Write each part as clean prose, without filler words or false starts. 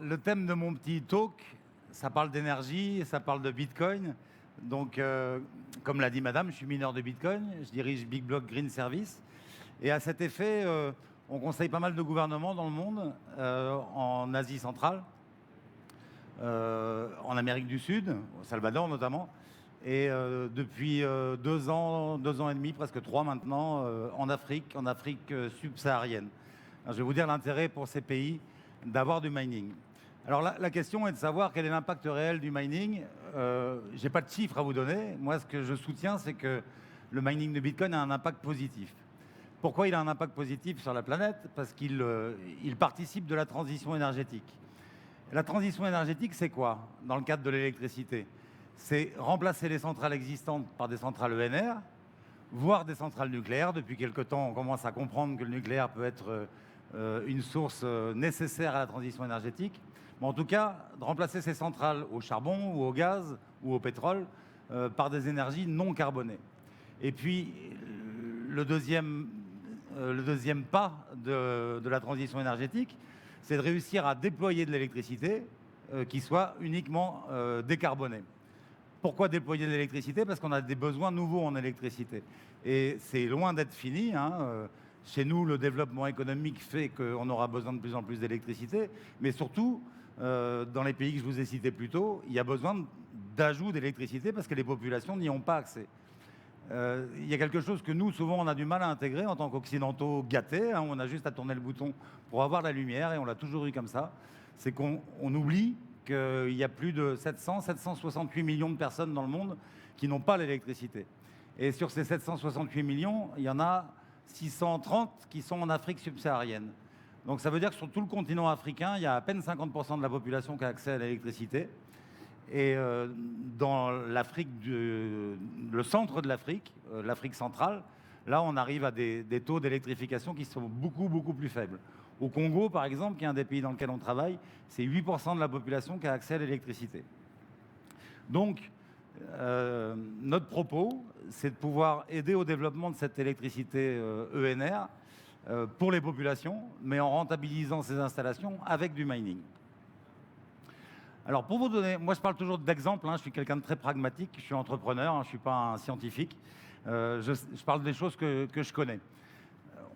le thème de mon petit talk, ça parle d'énergie, ça parle de Bitcoin. Donc, comme l'a dit madame, je suis mineur de Bitcoin, je dirige Big Block Green Service. Et à cet effet, on conseille pas mal de gouvernements dans le monde, en Asie centrale, en Amérique du Sud, au Salvador notamment, et depuis 2 ans et demi, presque 3 maintenant, en Afrique subsaharienne. Alors, je vais vous dire l'intérêt pour ces pays d'avoir du mining. Alors la question est de savoir quel est l'impact réel du mining. Je n'ai pas de chiffres à vous donner. Moi, ce que je soutiens, c'est que le mining de Bitcoin a un impact positif. Pourquoi il a un impact positif sur la planète? Parce qu'il participe de la transition énergétique. La transition énergétique, c'est quoi dans le cadre de l'électricité? C'est remplacer les centrales existantes par des centrales ENR, voire des centrales nucléaires. Depuis quelque temps, on commence à comprendre que le nucléaire peut être une source nécessaire à la transition énergétique. Mais en tout cas, de remplacer ces centrales au charbon ou au gaz ou au pétrole par des énergies non carbonées. Et puis, le deuxième pas de la transition énergétique, c'est de réussir à déployer de l'électricité qui soit uniquement décarbonée. Pourquoi déployer de l'électricité? Parce qu'on a des besoins nouveaux en électricité. Et c'est loin d'être fini. Chez nous, le développement économique fait qu'on aura besoin de plus en plus d'électricité. Mais surtout, dans les pays que je vous ai cités plus tôt, il y a besoin d'ajout d'électricité parce que les populations n'y ont pas accès. Il y a quelque chose que nous, souvent, on a du mal à intégrer en tant qu'occidentaux gâtés. On a juste à tourner le bouton pour avoir la lumière et on l'a toujours eu comme ça. C'est qu'on oublie qu'il y a plus de 768 millions de personnes dans le monde qui n'ont pas l'électricité. Et sur ces 768 millions, il y en a 630 qui sont en Afrique subsaharienne. Donc ça veut dire que sur tout le continent africain, il y a à peine 50% de la population qui a accès à l'électricité. Et dans l'Afrique, le centre de l'Afrique, l'Afrique centrale, là on arrive à des taux d'électrification qui sont beaucoup, beaucoup plus faibles. Au Congo, par exemple, qui est un des pays dans lequel on travaille, c'est 8% de la population qui a accès à l'électricité. Donc, notre propos, c'est de pouvoir aider au développement de cette électricité ENR pour les populations, mais en rentabilisant ces installations avec du mining. Alors, pour vous donner, moi je parle toujours d'exemples, je suis quelqu'un de très pragmatique, je suis entrepreneur, je ne suis pas un scientifique, je parle des choses que je connais.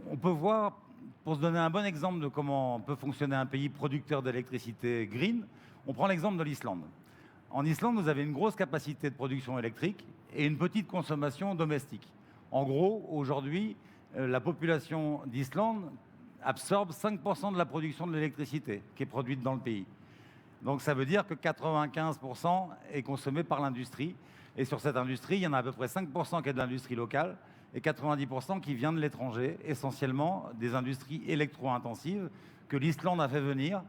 On peut voir, pour se donner un bon exemple de comment peut fonctionner un pays producteur d'électricité green, on prend l'exemple de l'Islande. En Islande, vous avez une grosse capacité de production électrique et une petite consommation domestique. En gros, aujourd'hui, la population d'Islande absorbe 5% de la production de l'électricité qui est produite dans le pays. Donc ça veut dire que 95% est consommé par l'industrie. Et sur cette industrie, il y en a à peu près 5% qui est de l'industrie locale et 90% qui vient de l'étranger, essentiellement des industries électro-intensives que l'Islande a fait venir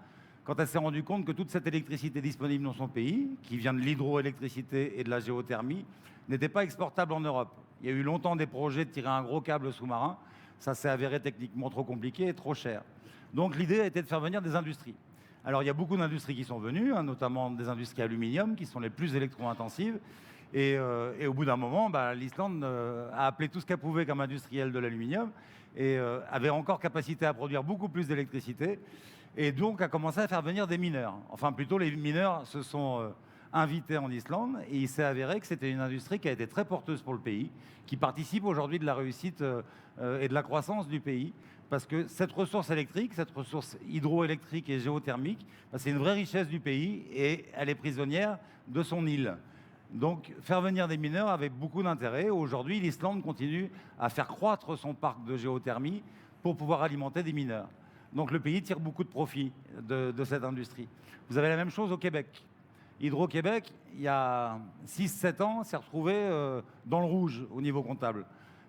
quand elle s'est rendue compte que toute cette électricité disponible dans son pays, qui vient de l'hydroélectricité et de la géothermie, n'était pas exportable en Europe. Il y a eu longtemps des projets de tirer un gros câble sous-marin. Ça s'est avéré techniquement trop compliqué et trop cher. Donc l'idée a été de faire venir des industries. Alors il y a beaucoup d'industries qui sont venues, notamment des industries aluminium qui sont les plus électro-intensives. Et au bout d'un moment, l'Islande a appelé tout ce qu'elle pouvait comme industriel de l'aluminium et avait encore capacité à produire beaucoup plus d'électricité et donc a commencé à faire venir des mineurs. Enfin plutôt les mineurs se sont invités en Islande et il s'est avéré que c'était une industrie qui a été très porteuse pour le pays, qui participe aujourd'hui de la réussite et de la croissance du pays. Parce que cette ressource électrique, cette ressource hydroélectrique et géothermique, c'est une vraie richesse du pays et elle est prisonnière de son île. Donc faire venir des mineurs avait beaucoup d'intérêt. Aujourd'hui, l'Islande continue à faire croître son parc de géothermie pour pouvoir alimenter des mineurs. Donc le pays tire beaucoup de profit de cette industrie. Vous avez la même chose au Québec. Hydro-Québec, il y a 6-7 ans, s'est retrouvé dans le rouge au niveau comptable.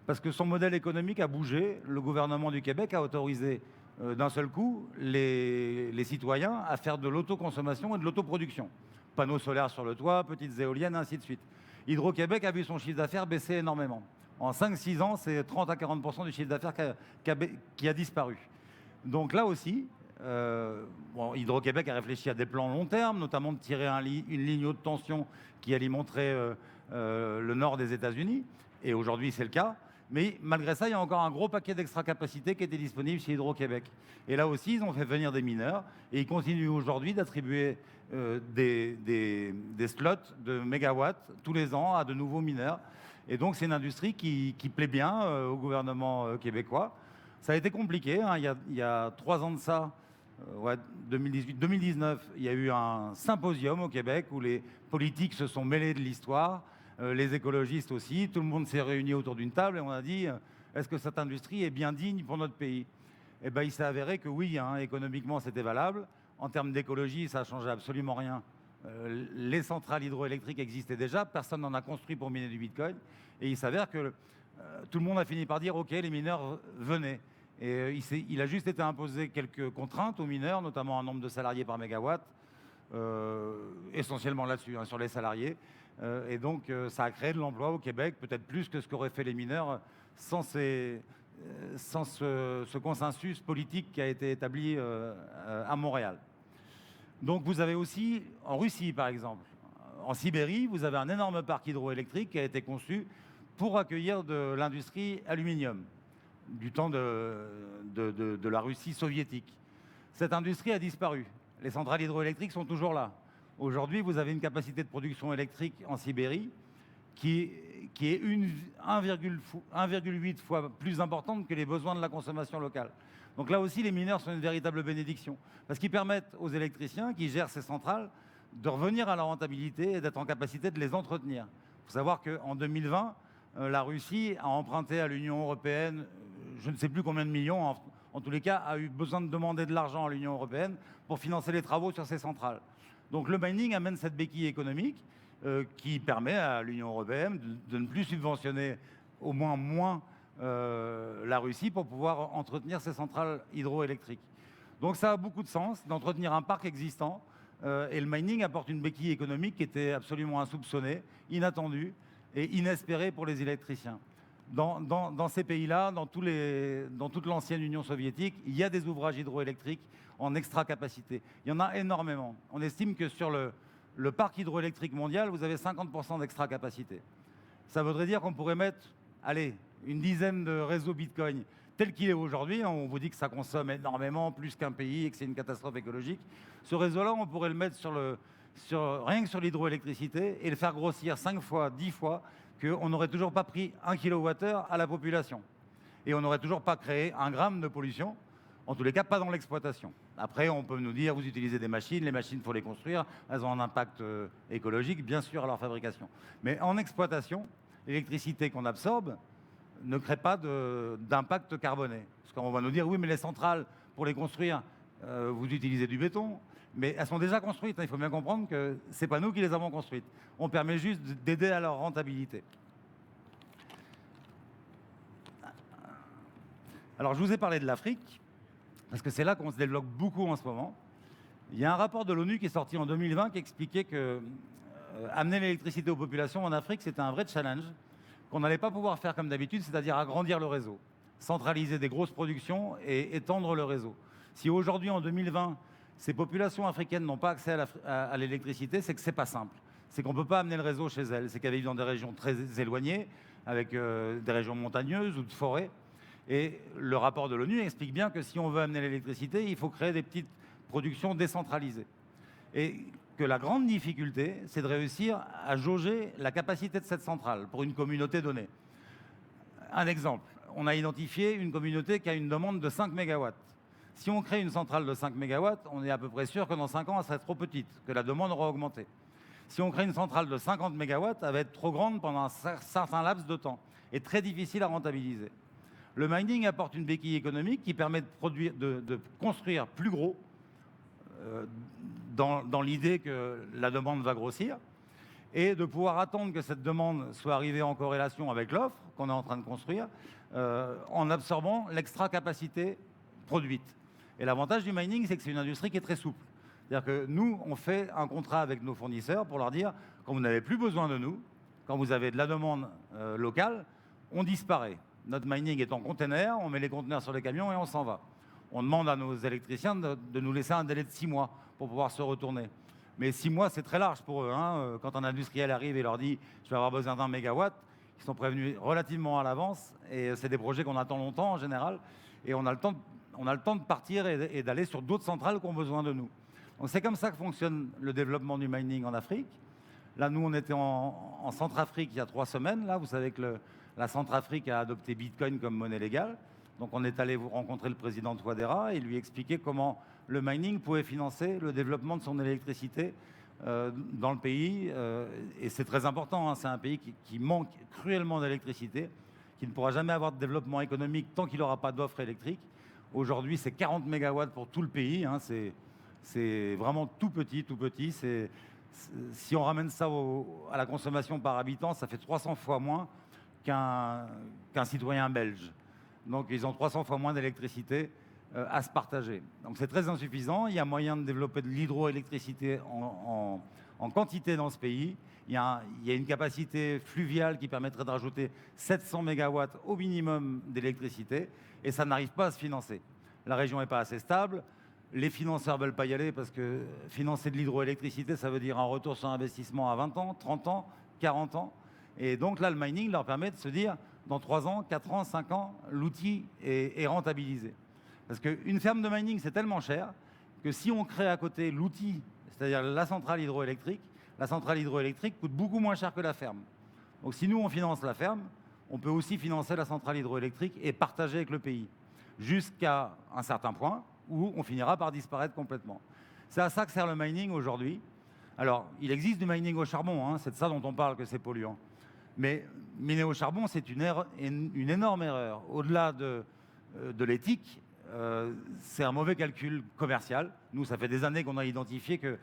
Parce que son modèle économique a bougé. Le gouvernement du Québec a autorisé d'un seul coup les citoyens à faire de l'autoconsommation et de l'autoproduction. Panneaux solaires sur le toit, petites éoliennes, ainsi de suite. Hydro-Québec a vu son chiffre d'affaires baisser énormément. En 5-6 ans, c'est 30 à 40% du chiffre d'affaires qui a disparu. Donc là aussi, Hydro-Québec a réfléchi à des plans long terme, notamment de tirer une ligne haute tension qui alimenterait le nord des États-Unis. Et aujourd'hui, c'est le cas. Mais malgré ça, il y a encore un gros paquet d'extra capacités qui était disponible chez Hydro-Québec. Et là aussi, ils ont fait venir des mineurs et ils continuent aujourd'hui d'attribuer des slots de mégawatts tous les ans à de nouveaux mineurs. Et donc, c'est une industrie qui plaît bien au gouvernement québécois. Ça a été compliqué, hein. Il y a 3 ans de ça, 2018-2019, il y a eu un symposium au Québec où les politiques se sont mêlés de l'histoire, les écologistes aussi. Tout le monde s'est réuni autour d'une table et on a dit est-ce que cette industrie est bien digne pour notre pays? Eh bien, il s'est avéré que oui, hein, économiquement, c'était valable. En termes d'écologie, ça ne changeait absolument rien. Les centrales hydroélectriques existaient déjà, personne n'en a construit pour miner du Bitcoin. Et il s'avère que tout le monde a fini par dire ok, les mineurs venaient. Et il a juste été imposé quelques contraintes aux mineurs, notamment un nombre de salariés par mégawatt, essentiellement là-dessus, hein, sur les salariés. Et donc, ça a créé de l'emploi au Québec, peut-être plus que ce qu'auraient fait les mineurs sans ce consensus politique qui a été établi à Montréal. Donc, vous avez aussi, en Russie par exemple, en Sibérie, vous avez un énorme parc hydroélectrique qui a été conçu pour accueillir de l'industrie aluminium du temps de la Russie soviétique. Cette industrie a disparu. Les centrales hydroélectriques sont toujours là. Aujourd'hui, vous avez une capacité de production électrique en Sibérie qui est 1,8 fois plus importante que les besoins de la consommation locale. Donc là aussi, les mineurs sont une véritable bénédiction, parce qu'ils permettent aux électriciens qui gèrent ces centrales de revenir à la rentabilité et d'être en capacité de les entretenir. Il faut savoir qu'en 2020, la Russie a emprunté à l'Union européenne, je ne sais plus combien de millions, en tous les cas, a eu besoin de demander de l'argent à l'Union européenne pour financer les travaux sur ces centrales. Donc le mining amène cette béquille économique qui permet à l'Union européenne de ne plus subventionner au moins la Russie pour pouvoir entretenir ces centrales hydroélectriques. Donc ça a beaucoup de sens d'entretenir un parc existant et le mining apporte une béquille économique qui était absolument insoupçonnée, inattendue et inespérée pour les électriciens. Dans ces pays-là, dans toute l'ancienne Union soviétique, il y a des ouvrages hydroélectriques en extra capacité. Il y en a énormément. On estime que sur le parc hydroélectrique mondial, vous avez 50% d'extra capacité. Ça voudrait dire qu'on pourrait mettre, allez, une dizaine de réseaux Bitcoin tel qu'il est aujourd'hui. On vous dit que ça consomme énormément, plus qu'un pays et que c'est une catastrophe écologique. Ce réseau-là, on pourrait le mettre rien que sur l'hydroélectricité et le faire grossir 5 fois, 10 fois, qu'on n'aurait toujours pas pris 1 kWh à la population. Et on n'aurait toujours pas créé 1 gramme de pollution, en tous les cas pas dans l'exploitation. Après, on peut nous dire, vous utilisez des machines, les machines, il faut les construire, elles ont un impact écologique, bien sûr, à leur fabrication. Mais en exploitation, l'électricité qu'on absorbe ne crée pas d'impact carboné. Parce qu'on va nous dire, oui, mais les centrales, pour les construire, vous utilisez du béton, mais elles sont déjà construites. Il faut bien comprendre que ce n'est pas nous qui les avons construites. On permet juste d'aider à leur rentabilité. Alors, je vous ai parlé de l'Afrique, parce que c'est là qu'on se développe beaucoup en ce moment. Il y a un rapport de l'ONU qui est sorti en 2020 qui expliquait que amener l'électricité aux populations en Afrique, c'était un vrai challenge qu'on n'allait pas pouvoir faire comme d'habitude, c'est-à-dire agrandir le réseau, centraliser des grosses productions et étendre le réseau. Si aujourd'hui, en 2020, ces populations africaines n'ont pas accès à l'électricité, c'est que c'est pas simple. C'est qu'on ne peut pas amener le réseau chez elles. C'est qu'elles vivent dans des régions très éloignées, avec des régions montagneuses ou de forêts. Et le rapport de l'ONU explique bien que si on veut amener l'électricité, il faut créer des petites productions décentralisées. Et que la grande difficulté, c'est de réussir à jauger la capacité de cette centrale pour une communauté donnée. Un exemple, on a identifié une communauté qui a une demande de 5 MW. Si on crée une centrale de 5 MW, on est à peu près sûr que dans 5 ans, elle serait trop petite, que la demande aura augmenté. Si on crée une centrale de 50 MW, elle va être trop grande pendant un certain laps de temps et très difficile à rentabiliser. Le mining apporte une béquille économique qui permet de construire plus gros dans l'idée que la demande va grossir et de pouvoir attendre que cette demande soit arrivée en corrélation avec l'offre qu'on est en train de construire en absorbant l'extra capacité produite. Et l'avantage du mining, c'est que c'est une industrie qui est très souple. C'est-à-dire que nous, on fait un contrat avec nos fournisseurs pour leur dire, quand vous n'avez plus besoin de nous, quand vous avez de la demande locale, on disparaît. Notre mining est en container, on met les conteneurs sur les camions et on s'en va. On demande à nos électriciens de nous laisser un délai de 6 mois pour pouvoir se retourner. Mais 6 mois, c'est très large pour eux. Quand un industriel arrive et leur dit « je vais avoir besoin d'1 mégawatt », qui sont prévenus relativement à l'avance. Et c'est des projets qu'on attend longtemps en général. Et on a le temps de partir et d'aller sur d'autres centrales qui ont besoin de nous. Donc c'est comme ça que fonctionne le développement du mining en Afrique. Là, nous, on était en Centrafrique il y a 3 semaines. Là, vous savez que la Centrafrique a adopté Bitcoin comme monnaie légale. Donc on est allé rencontrer le président Touadéra et lui expliquer comment le mining pouvait financer le développement de son électricité dans le pays. Et c'est très important, hein, c'est un pays qui manque cruellement d'électricité, qui ne pourra jamais avoir de développement économique tant qu'il n'aura pas d'offre électrique. Aujourd'hui, c'est 40 mégawatts pour tout le pays. Hein, c'est vraiment tout petit, tout petit. Si on ramène ça à la consommation par habitant, ça fait 300 fois moins qu'un citoyen belge. Donc ils ont 300 fois moins d'électricité à se partager. Donc c'est très insuffisant. Il y a moyen de développer de l'hydroélectricité en quantité dans ce pays. Il y a une capacité fluviale qui permettrait de rajouter 700 mégawatts au minimum d'électricité et ça n'arrive pas à se financer. La région n'est pas assez stable. Les financeurs ne veulent pas y aller parce que financer de l'hydroélectricité, ça veut dire un retour sur investissement à 20 ans, 30 ans, 40 ans. Et donc là, le mining leur permet de se dire, dans 3 ans, 4 ans, 5 ans, l'outil est rentabilisé. Parce qu'une ferme de mining, c'est tellement cher que si on crée à côté l'outil, c'est-à-dire la centrale hydroélectrique coûte beaucoup moins cher que la ferme. Donc si nous, on finance la ferme, on peut aussi financer la centrale hydroélectrique et partager avec le pays, jusqu'à un certain point où on finira par disparaître complètement. C'est à ça que sert le mining aujourd'hui. Alors, il existe du mining au charbon, hein, c'est de ça dont on parle que c'est polluant. Mais miner au charbon, c'est une énorme erreur. Au-delà de l'éthique, c'est un mauvais calcul commercial. Nous, ça fait des années qu'on a identifié que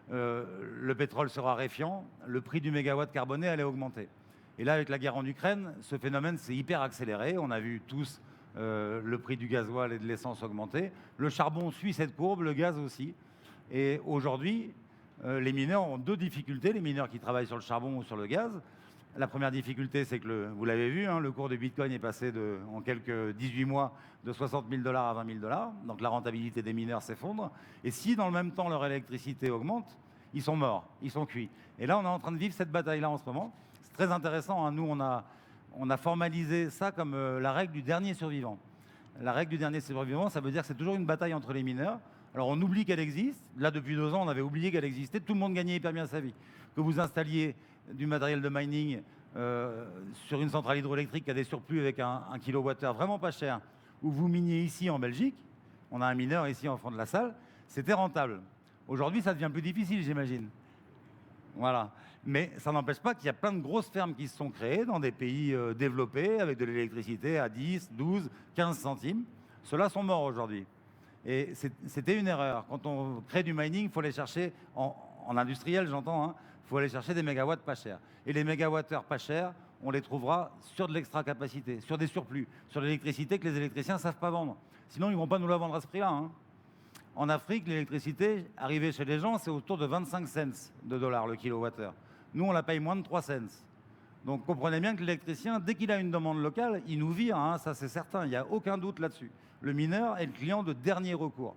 le pétrole se raréfiant, le prix du mégawatt carboné allait augmenter. Et là, avec la guerre en Ukraine, ce phénomène s'est hyper accéléré. On a vu tous le prix du gasoil et de l'essence augmenter. Le charbon suit cette courbe, le gaz aussi. Et aujourd'hui, les mineurs ont 2 difficultés, les mineurs qui travaillent sur le charbon ou sur le gaz. La première difficulté, c'est que, vous l'avez vu, hein, le cours du Bitcoin est passé en quelques 18 mois de 60 000 $ à 20 000 $. Donc la rentabilité des mineurs s'effondre. Et si dans le même temps leur électricité augmente, ils sont morts, ils sont cuits. Et là, on est en train de vivre cette bataille-là en ce moment. C'est très intéressant. Hein. Nous, on a formalisé ça comme la règle du dernier survivant. La règle du dernier survivant, ça veut dire que c'est toujours une bataille entre les mineurs. Alors on oublie qu'elle existe. Là, depuis 2 ans, on avait oublié qu'elle existait. Tout le monde gagnait hyper bien sa vie. Que vous installiez du matériel de mining sur une centrale hydroélectrique qui a des surplus avec un kilowattheure vraiment pas cher, ou vous miniez ici en Belgique, on a un mineur ici en fond de la salle, c'était rentable. Aujourd'hui, ça devient plus difficile, j'imagine. Voilà. Mais ça n'empêche pas qu'il y a plein de grosses fermes qui se sont créées dans des pays développés avec de l'électricité à 10, 12, 15 centimes. Ceux-là sont morts aujourd'hui. Et c'était une erreur. Quand on crée du mining, il faut aller chercher, en industriel j'entends, hein, il faut aller chercher des mégawatts pas chers. Et les mégawattheures pas chers, on les trouvera sur de l'extra capacité, sur des surplus, sur l'électricité que les électriciens ne savent pas vendre. Sinon, ils ne vont pas nous la vendre à ce prix-là. Hein. En Afrique, l'électricité, arrivée chez les gens, c'est autour de 25 cents de dollars le kilowattheure. Nous, on la paye moins de 3 cents. Donc, comprenez bien que l'électricien, dès qu'il a une demande locale, il nous vire, hein, ça c'est certain, il n'y a aucun doute là-dessus. Le mineur est le client de dernier recours.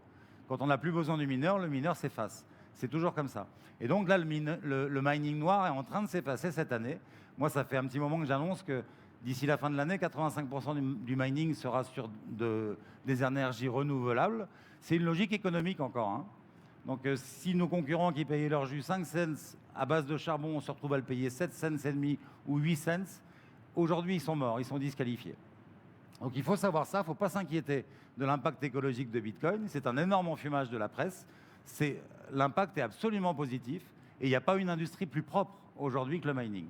Quand on n'a plus besoin du mineur, le mineur s'efface. C'est toujours comme ça. Et donc là, le mining noir est en train de s'effacer cette année. Moi, ça fait un petit moment que j'annonce que d'ici la fin de l'année, 85% du mining sera sur des énergies renouvelables. C'est une logique économique encore. Hein. Donc si nos concurrents qui payaient leur jus 5 cents à base de charbon, on se retrouve à le payer 7 cents et demi ou 8 cents, aujourd'hui ils sont morts, ils sont disqualifiés. Donc il faut savoir ça, il ne faut pas s'inquiéter de l'impact écologique de Bitcoin. C'est un énorme enfumage de la presse. L'impact est absolument positif et il n'y a pas une industrie plus propre aujourd'hui que le mining.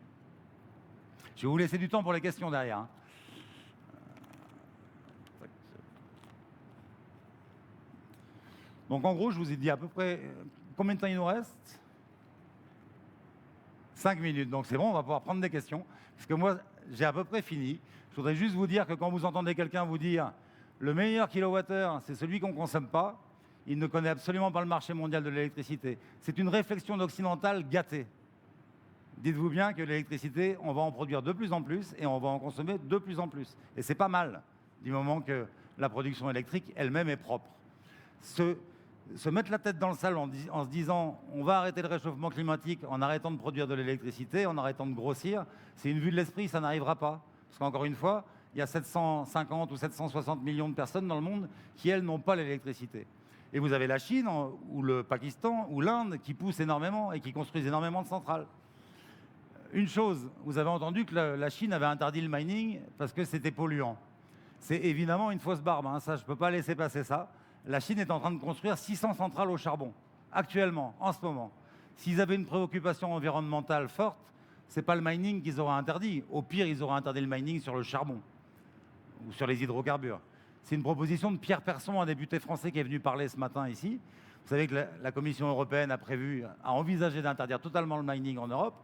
Je vais vous laisser du temps pour les questions derrière. Hein. Donc en gros, je vous ai dit à peu près combien de temps il nous reste ? 5 minutes, donc c'est bon, on va pouvoir prendre des questions. Parce que moi, j'ai à peu près fini. Je voudrais juste vous dire que quand vous entendez quelqu'un vous dire « le meilleur kilowattheure, c'est celui qu'on ne consomme pas », il ne connaît absolument pas le marché mondial de l'électricité. C'est une réflexion d'occidental gâtée. Dites-vous bien que l'électricité, on va en produire de plus en plus et on va en consommer de plus en plus. Et c'est pas mal, du moment que la production électrique elle-même est propre. se mettre la tête dans le sable en se disant on va arrêter le réchauffement climatique en arrêtant de produire de l'électricité, en arrêtant de grossir, c'est une vue de l'esprit, ça n'arrivera pas. Parce qu'encore une fois, il y a 750 ou 760 millions de personnes dans le monde qui, elles, n'ont pas l'électricité. Et vous avez la Chine ou le Pakistan ou l'Inde qui poussent énormément et qui construisent énormément de centrales. Une chose, vous avez entendu que la Chine avait interdit le mining parce que c'était polluant. C'est évidemment une fausse barbe, hein, ça, je ne peux pas laisser passer ça. La Chine est en train de construire 600 centrales au charbon, actuellement, en ce moment. S'ils avaient une préoccupation environnementale forte, ce n'est pas le mining qu'ils auraient interdit. Au pire, ils auraient interdit le mining sur le charbon ou sur les hydrocarbures. C'est une proposition de Pierre Persson, un député français qui est venu parler ce matin ici. Vous savez que la Commission européenne a envisagé d'interdire totalement le mining en Europe,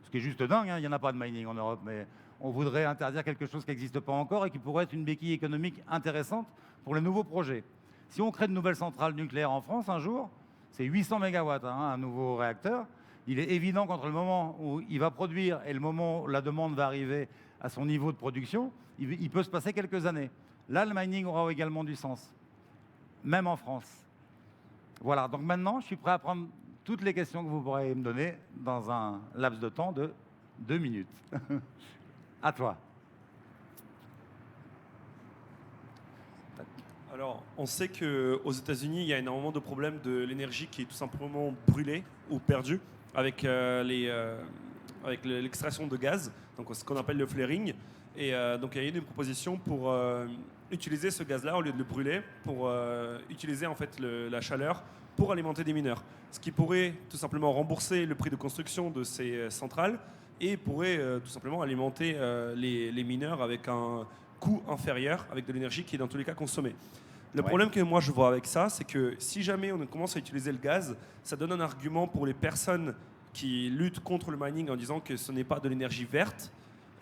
ce qui est juste dingue, hein, il n'y en a pas de mining en Europe, mais on voudrait interdire quelque chose qui n'existe pas encore et qui pourrait être une béquille économique intéressante pour les nouveaux projets. Si on crée de nouvelles centrales nucléaires en France un jour, c'est 800 mégawatts, hein, un nouveau réacteur. Il est évident qu'entre le moment où il va produire et le moment où la demande va arriver à son niveau de production, il peut se passer quelques années. Là, le mining aura également du sens, même en France. Voilà, donc maintenant, je suis prêt à prendre toutes les questions que vous pourrez me donner dans un laps de temps de 2 minutes. À toi. Alors, on sait qu'aux États-Unis, il y a énormément de problèmes de l'énergie qui est tout simplement brûlée ou perdue avec l'extraction de gaz, donc ce qu'on appelle le flaring. Et donc, il y a eu une proposition pour utiliser ce gaz-là au lieu de le brûler, pour utiliser en fait la chaleur pour alimenter des mineurs. Ce qui pourrait tout simplement rembourser le prix de construction de ces centrales et pourrait tout simplement alimenter les mineurs avec un coût inférieur, avec de l'énergie qui est dans tous les cas consommée. Le problème que moi je vois avec ça, c'est que si jamais on commence à utiliser le gaz, ça donne un argument pour les personnes qui luttent contre le mining en disant que ce n'est pas de l'énergie verte,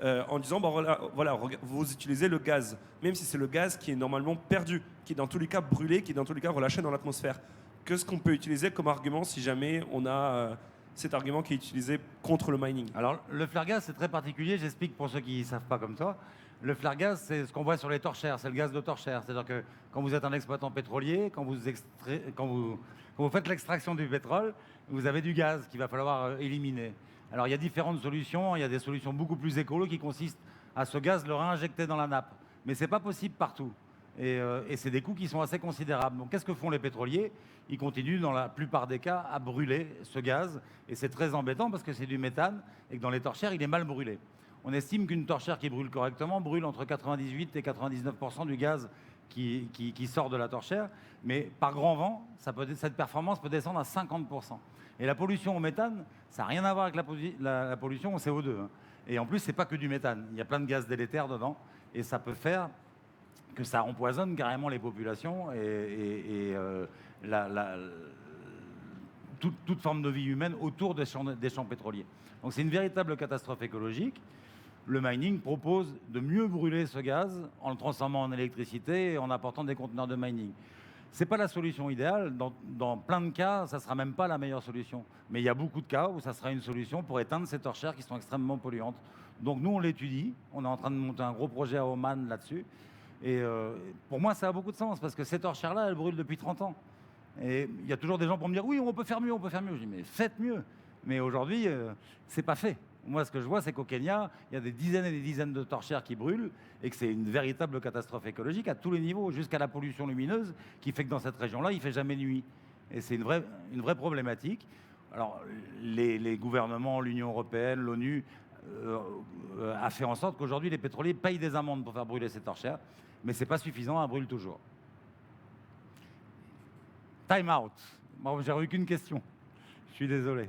en disant bah, voilà, vous utilisez le gaz, même si c'est le gaz qui est normalement perdu, qui est dans tous les cas brûlé, qui est dans tous les cas relâché dans l'atmosphère. Qu'est-ce qu'on peut utiliser comme argument si jamais on a cet argument qui est utilisé contre le mining? Alors, le flare gaz, c'est très particulier. J'explique pour ceux qui ne savent pas comme toi. Le flare gaz, c'est ce qu'on voit sur les torchères. C'est le gaz de torchère. C'est-à-dire que quand vous êtes un exploitant pétrolier, quand vous faites l'extraction du pétrole, vous avez du gaz qu'il va falloir éliminer. Alors, il y a différentes solutions. Il y a des solutions beaucoup plus écolo qui consistent à ce gaz le réinjecter dans la nappe. Mais ce n'est pas possible partout. Et c'est des coûts qui sont assez considérables. Donc, qu'est-ce que font les pétroliers? Ils continuent, dans la plupart des cas, à brûler ce gaz. Et c'est très embêtant parce que c'est du méthane et que dans les torchères, il est mal brûlé. On estime qu'une torchère qui brûle correctement brûle entre 98 et 99% du gaz qui sort de la torchère. Mais par grand vent, cette performance peut descendre à 50%. Et la pollution au méthane, ça n'a rien à voir avec la pollution au CO2. Hein. Et en plus, ce n'est pas que du méthane. Il y a plein de gaz délétères dedans. Et ça peut faire que ça empoisonne carrément les populations et toute forme de vie humaine autour des champs pétroliers. Donc c'est une véritable catastrophe écologique. Le mining propose de mieux brûler ce gaz en le transformant en électricité et en apportant des conteneurs de mining. Ce n'est pas la solution idéale. Dans plein de cas, ça ne sera même pas la meilleure solution. Mais il y a beaucoup de cas où ça sera une solution pour éteindre ces torchères qui sont extrêmement polluantes. Donc nous, on l'étudie. On est en train de monter un gros projet à Oman là-dessus. Et pour moi, ça a beaucoup de sens parce que ces torchères-là, elles brûlent depuis 30 ans. Et il y a toujours des gens pour me dire oui, on peut faire mieux, on peut faire mieux. Je dis mais faites mieux. Mais aujourd'hui, c'est pas fait. Moi, ce que je vois, c'est qu'au Kenya, il y a des dizaines et des dizaines de torchères qui brûlent et que c'est une véritable catastrophe écologique à tous les niveaux, jusqu'à la pollution lumineuse qui fait que dans cette région-là, il ne fait jamais nuit. Et c'est une vraie problématique. Alors, les gouvernements, l'Union européenne, l'ONU, a fait en sorte qu'aujourd'hui, les pétroliers payent des amendes pour faire brûler ces torchères, mais ce n'est pas suffisant, elles brûlent toujours. Time out. Bon, j'ai eu qu'une question. Je suis désolé.